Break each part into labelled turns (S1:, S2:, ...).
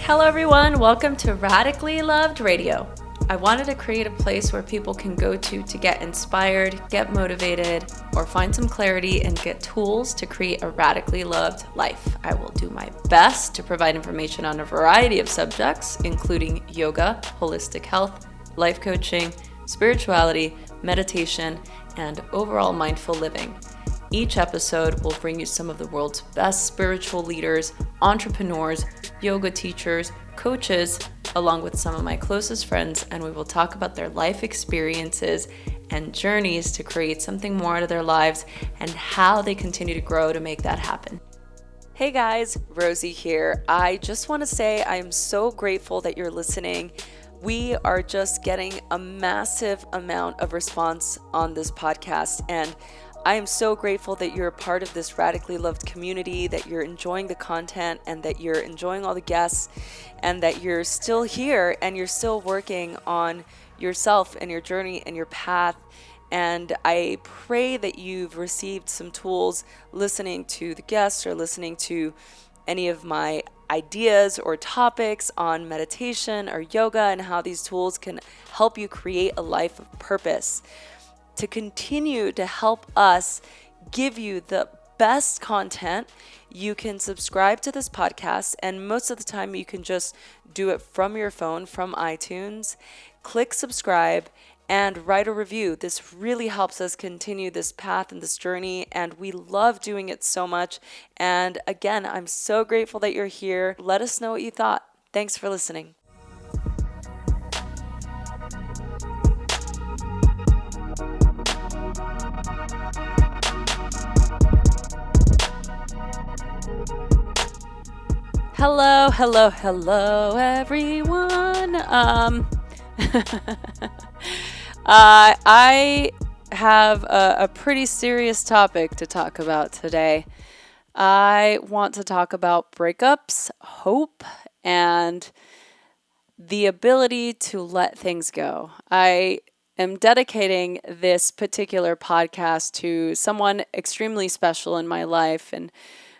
S1: Hello everyone, welcome to Radically Loved Radio. I wanted to create a place where people can go to get inspired, get motivated, or find some clarity and get tools to create a radically loved life. I will do my best to provide information on a variety of subjects, including yoga, holistic health, life coaching, spirituality, meditation, and overall mindful living. Each episode will bring you some of the world's best spiritual leaders, entrepreneurs, yoga teachers, coaches, along with some of my closest friends, and we will talk about their life experiences and journeys to create something more out of their lives and how they continue to grow to make that happen. Hey guys, Rosie here. I just want to say I am so grateful that you're listening. We are just getting a massive amount of response on this podcast, and I am so grateful that you're a part of this radically loved community, that you're enjoying the content and that you're enjoying all the guests and that you're still here and you're still working on yourself and your journey and your path. And I pray that you've received some tools listening to the guests or listening to any of my ideas or topics on meditation or yoga and how these tools can help you create a life of purpose. To continue to help us give you the best content, you can subscribe to this podcast, and most of the time you can just do it from your phone, from iTunes. Click subscribe and write a review. This really helps us continue this path and this journey, and we love doing it so much. And again, I'm so grateful that you're here. Let us know what you thought. Thanks for listening. Hello, everyone. I have a pretty serious topic to talk about today. I want to talk about breakups, hope, and the ability to let things go. I am dedicating this particular podcast to someone extremely special in my life, and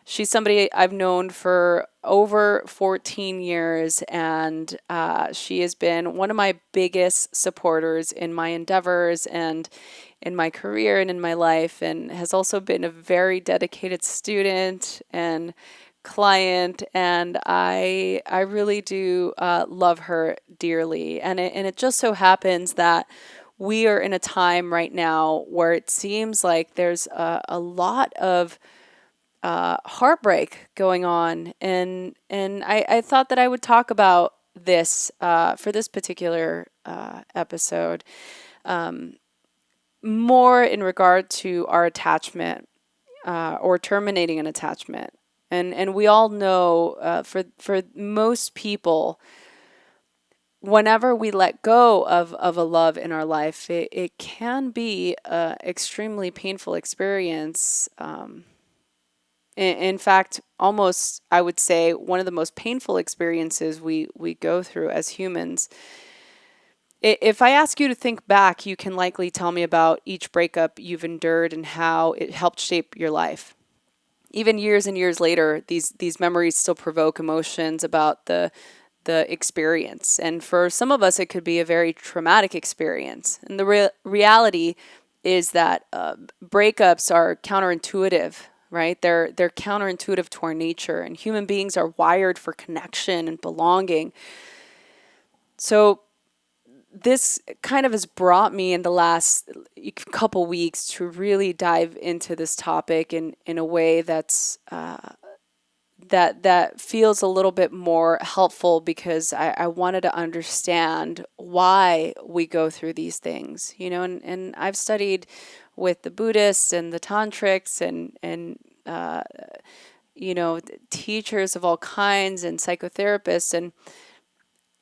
S1: she's somebody I've known for over 14 years, and she has been one of my biggest supporters in my endeavors and in my career and in my life, and has also been a very dedicated student and client, and I really do love her dearly. And it just so happens that we are in a time right now where it seems like there's a lot of heartbreak going on, and I thought that I would talk about this for this particular episode, more in regard to our attachment or terminating an attachment, and we all know for most people, whenever we let go of a love in our life, it can be an extremely painful experience. In fact, almost, I would say, one of the most painful experiences we go through as humans. If I ask you to think back, you can likely tell me about each breakup you've endured and how it helped shape your life. Even years and years later, these memories still provoke emotions about the experience. And for some of us, it could be a very traumatic experience. And the reality is that breakups are counterintuitive. Right? They're counterintuitive to our nature, and human beings are wired for connection and belonging. So this kind of has brought me in the last couple weeks to really dive into this topic in a way that's that feels a little bit more helpful, because I wanted to understand why we go through these things, and I've studied with the Buddhists and the Tantrics and teachers of all kinds and psychotherapists, and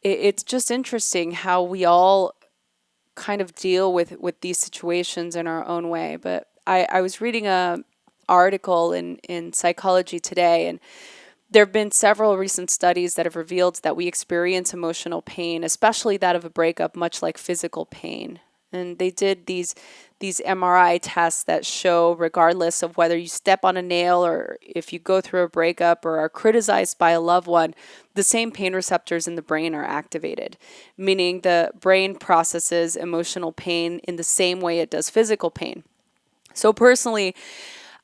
S1: it's just interesting how we all kind of deal with these situations in our own way. But I was reading a article in Psychology Today, and there have been several recent studies that have revealed that we experience emotional pain, especially that of a breakup, much like physical pain. And they did these MRI tests that show, regardless of whether you step on a nail or if you go through a breakup or are criticized by a loved one, the same pain receptors in the brain are activated, meaning the brain processes emotional pain in the same way it does physical pain. So personally,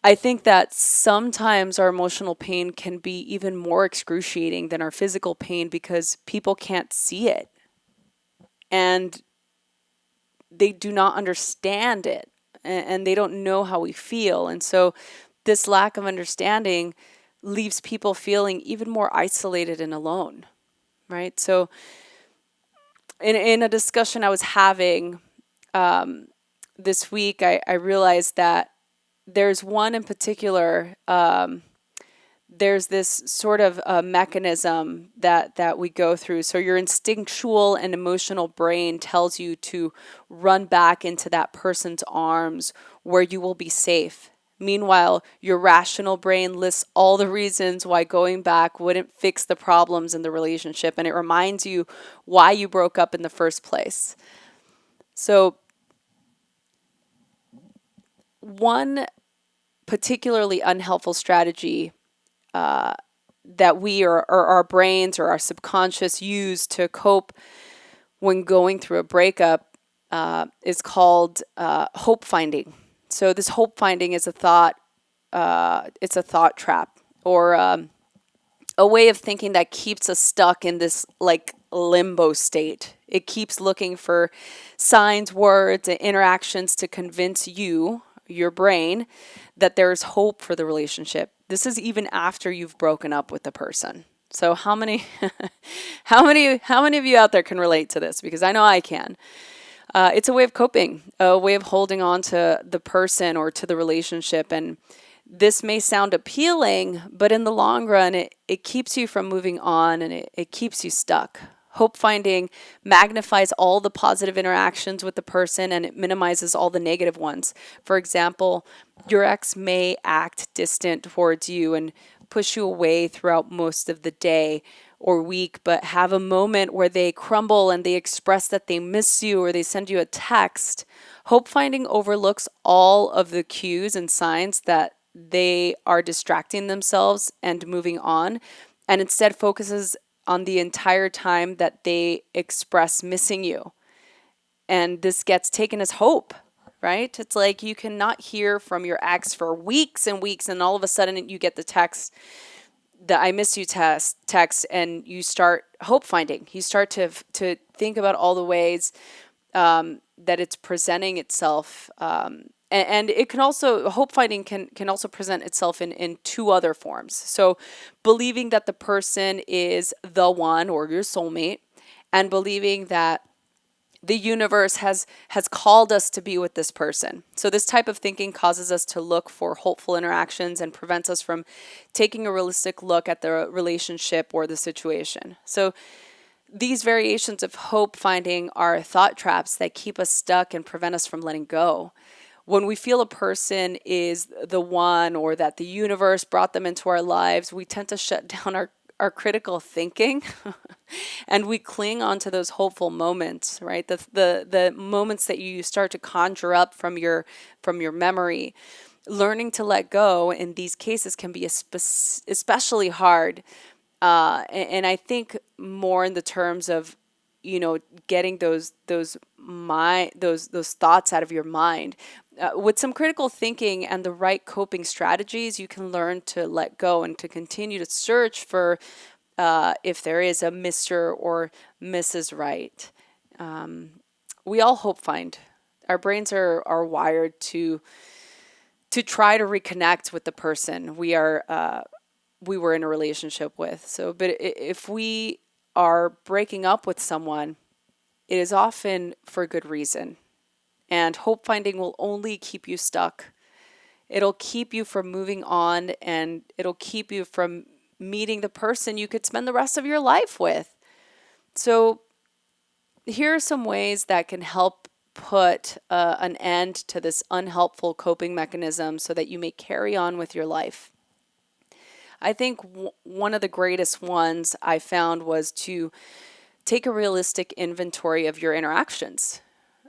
S1: I think that sometimes our emotional pain can be even more excruciating than our physical pain because people can't see it and they do not understand it and they don't know how we feel. And so this lack of understanding leaves people feeling even more isolated and alone, right? So in a discussion I was having this week, I realized that there's one in particular. There's this sort of mechanism that we go through. So your instinctual and emotional brain tells you to run back into that person's arms where you will be safe. Meanwhile, your rational brain lists all the reasons why going back wouldn't fix the problems in the relationship, and it reminds you why you broke up in the first place. So one particularly unhelpful strategy that we or our brains or our subconscious use to cope when going through a breakup is called hope finding. So this hope finding is a thought. It's a thought trap or a way of thinking that keeps us stuck in this like limbo state. It keeps looking for signs, words, and interactions to convince you, your brain, that there's hope for the relationship. This is even after you've broken up with the person. So how many how many of you out there can relate to this? Because I know I can. It's a way of coping, a way of holding on to the person or to the relationship. And this may sound appealing, but in the long run, it keeps you from moving on and it keeps you stuck. Hope finding magnifies all the positive interactions with the person and it minimizes all the negative ones. For example, your ex may act distant towards you and push you away throughout most of the day or week, but have a moment where they crumble and they express that they miss you or they send you a text. Hope finding overlooks all of the cues and signs that they are distracting themselves and moving on, and instead focuses on the entire time that they express missing you. And this gets taken as hope, right? It's like you cannot hear from your ex for weeks and weeks, and all of a sudden you get the text, the I miss you text, and you start hope finding. You start to think about all the ways that it's presenting itself. And it can also, hope finding can also present itself in two other forms. So believing that the person is the one or your soulmate, and believing that the universe has called us to be with this person. So this type of thinking causes us to look for hopeful interactions and prevents us from taking a realistic look at the relationship or the situation. So these variations of hope finding are thought traps that keep us stuck and prevent us from letting go. When we feel a person is the one or that the universe brought them into our lives, we tend to shut down our critical thinking and we cling on to those hopeful moments, right? The moments that you start to conjure up from your memory. Learning to let go in these cases can be especially hard. And I think more in the terms of, getting those thoughts out of your mind. With some critical thinking and the right coping strategies, you can learn to let go and to continue to search for if there is a Mr. or Mrs. Right. We all hope find. Our brains are wired to try to reconnect with the person we were in a relationship with. So, but if we are breaking up with someone, it is often for good reason. And hope finding will only keep you stuck. It'll keep you from moving on and it'll keep you from meeting the person you could spend the rest of your life with. So here are some ways that can help put an end to this unhelpful coping mechanism so that you may carry on with your life. I think one of the greatest ones I found was to take a realistic inventory of your interactions.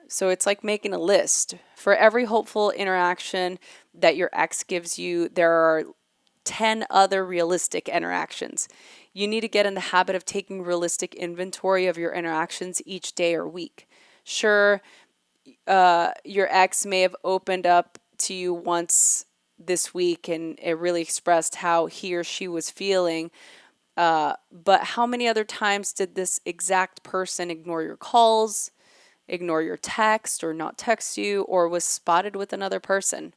S1: So it's like making a list. For every hopeful interaction that your ex gives you, there are 10 other realistic interactions. You need to get in the habit of taking realistic inventory of your interactions each day or week. Sure, your ex may have opened up to you once this week and it really expressed how he or she was feeling. But how many other times did this exact person ignore your calls, ignore your text, or not text you, or was spotted with another person?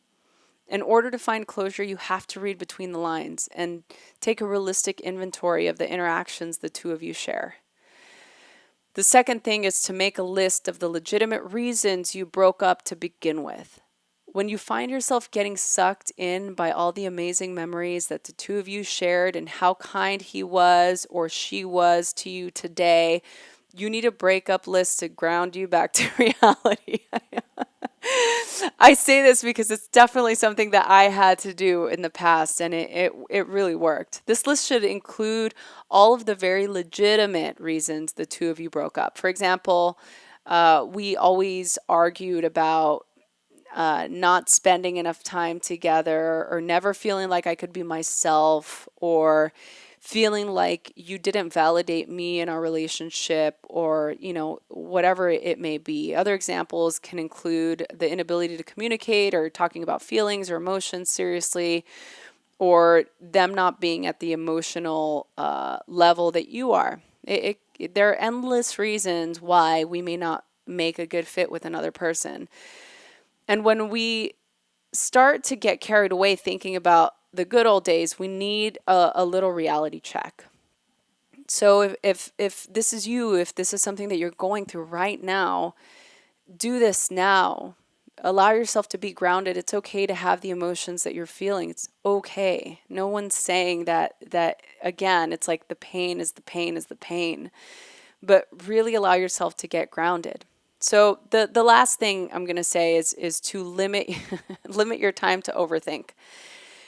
S1: In order to find closure, you have to read between the lines and take a realistic inventory of the interactions the two of you share. The second thing is to make a list of the legitimate reasons you broke up to begin with. When you find yourself getting sucked in by all the amazing memories that the two of you shared and how kind he was or she was to you today, you need a breakup list to ground you back to reality. I say this because it's definitely something that I had to do in the past, and it really worked. This list should include all of the very legitimate reasons the two of you broke up. For example, we always argued about not spending enough time together, or never feeling like I could be myself, or feeling like you didn't validate me in our relationship, or, whatever it may be. Other examples can include the inability to communicate, or talking about feelings or emotions seriously, or them not being at the emotional level that you are. There are endless reasons why we may not make a good fit with another person. And when we start to get carried away thinking about the good old days, we need a little reality check. So if this is you, if this is something that you're going through right now, do this now. Allow yourself to be grounded. It's okay to have the emotions that you're feeling. It's okay. No one's saying that again, it's like the pain is the pain is the pain. But really allow yourself to get grounded. So the last thing I'm going to say is to limit limit your time to overthink.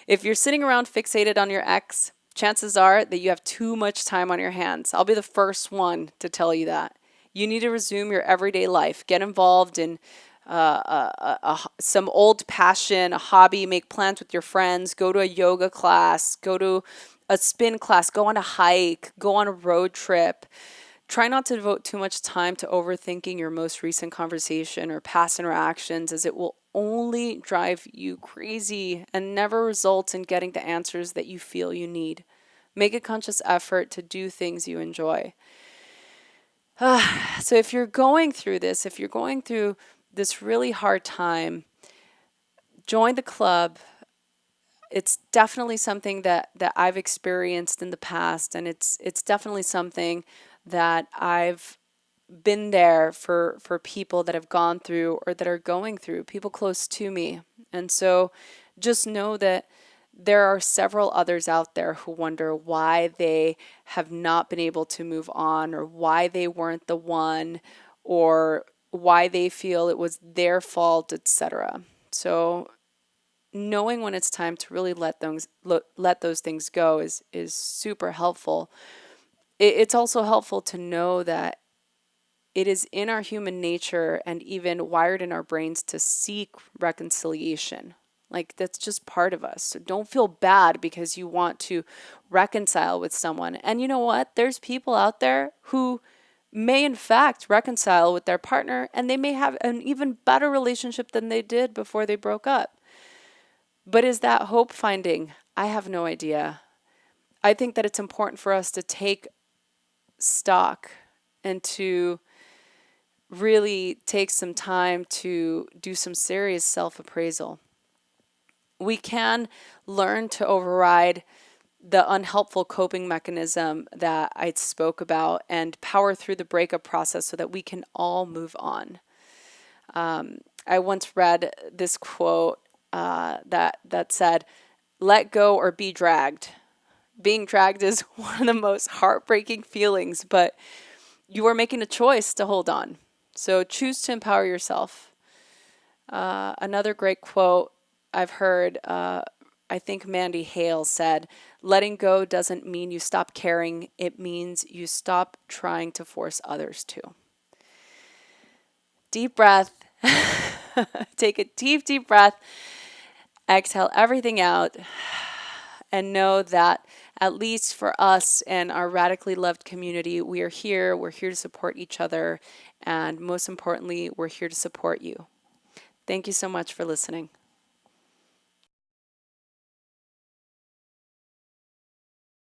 S1: If you're sitting around fixated on your ex, chances are that you have too much time on your hands. I'll be the first one to tell you that. You need to resume your everyday life. Get involved in some old passion, a hobby, make plans with your friends, go to a yoga class, go to a spin class, go on a hike, go on a road trip. Try not to devote too much time to overthinking your most recent conversation or past interactions, as it will only drive you crazy and never result in getting the answers that you feel you need. Make a conscious effort to do things you enjoy. So if you're going through this, if you're going through this really hard time, join the club. It's definitely something that I've experienced in the past, and it's definitely something that I've been there for people that have gone through or that are going through, people close to me. And so just know that there are several others out there who wonder why they have not been able to move on, or why they weren't the one, or why they feel it was their fault, etc. So knowing when it's time to really let those things go is super helpful. It's also helpful to know that it is in our human nature and even wired in our brains to seek reconciliation. Like, that's just part of us. So don't feel bad because you want to reconcile with someone. And you know what? There's people out there who may in fact reconcile with their partner, and they may have an even better relationship than they did before they broke up. But is that hope finding? I have no idea. I think that it's important for us to take stock and to really take some time to do some serious self-appraisal. We can learn to override the unhelpful coping mechanism that I spoke about and power through the breakup process so that we can all move on. I once read this quote that said, "Let go or be dragged." Being dragged is one of the most heartbreaking feelings, but you are making a choice to hold on. So choose to empower yourself. Another great quote I've heard, I think Mandy Hale said, "Letting go doesn't mean you stop caring. It means you stop trying to force others to." deep breath. Take a deep, deep breath. Exhale everything out. And know that at least for us and our radically loved community, we are here. We're here to support each other. And most importantly, we're here to support you. Thank you so much for listening.